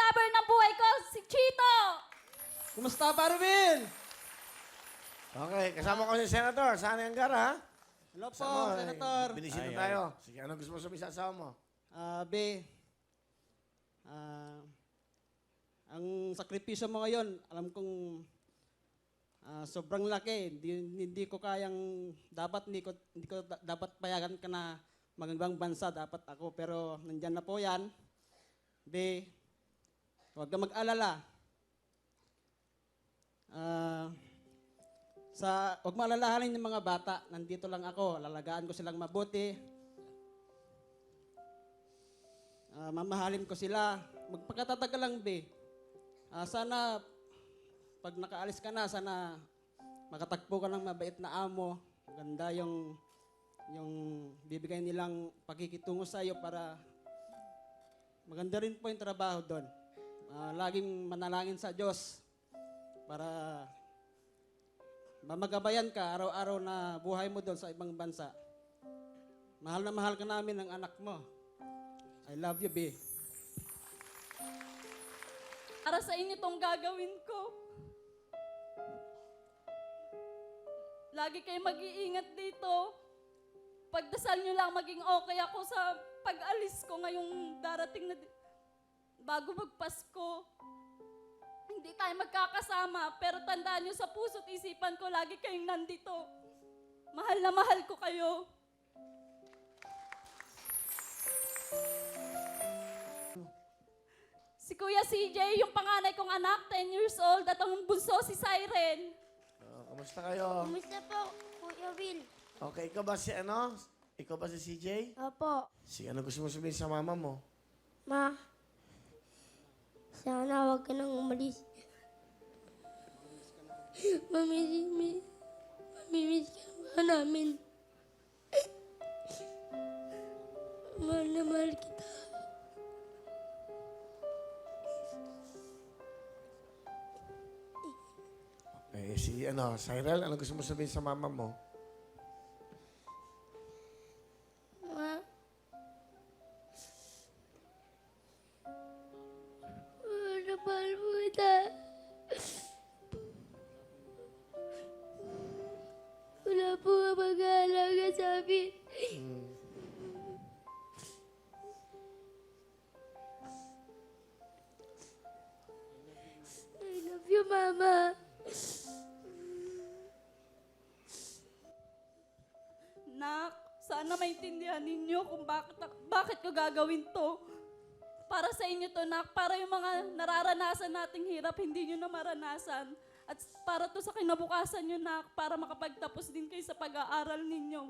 lover ng buhay ko, si Chito! Kumusta, Parvin? Okay, kasama ko si Senator. Saan yung gara, ha? Hello po, Kasama, Senator. Binisita tayo. Sige, ano gusto mo sabihin sa asawa mo? Be, ang sakripisyo mo ngayon, alam kong sobrang laki. Hindi ko kayang, hindi ko dapat payagan ka na magandang bansa, dapat ako. Pero nandyan na po yan. Be, huwag ka mag-alala. Huwag maalalahanin yung mga bata. Nandito lang ako. Lalagaan ko silang mabuti. Mamahalin ko sila. Magpagkatatag ka lang, be. Sana, pag nakaalis ka na, sana makatagpo ka ng mabait na amo. Ganda yung bibigay nilang pakikitungo sa iyo para maganda rin po yung trabaho doon. Laging manalangin sa Diyos para mamagabayan ka araw-araw na buhay mo doon sa ibang bansa. Mahal na mahal ka namin ng anak mo. I love you, B. Para sa inyo tong gagawin ko. Lagi kayo mag-iingat dito. Pagdasal nyo lang maging okay ako sa pag-alis ko ngayong darating na bago magpasko. Hindi tayo magkakasama, pero tandaan nyo sa puso't isipan ko, lagi kayong nandito. Mahal na mahal ko kayo. Si Kuya CJ, yung panganay kong anak, 10 years old, at ang bunso si Siren. Kamusta kayo? Kumusta po, Kuya Will? Okay, ikaw ba si ano? Ikaw ba si CJ? Opo. Sige, ano gusto mo sabihin sa mama mo? Ma, sana huwag ka nang umalis. Mamimiss ka namin. Mahal na mahal kita. Si Cyril, ano gusto mo sabihin sa mama mo? Ma, mahal mo kita. Wala po nga mag-aalaga sa amin. I love you, Mama. Nak, sana maintindihan ninyo kung bakit ko gagawin to. Para sa inyo to, Nak. Para yung mga nararanasan nating hirap, hindi nyo na maranasan. At para to sa kinabukasan nyo, Nak. Para makapagtapos din kayo sa pag-aaral ninyo.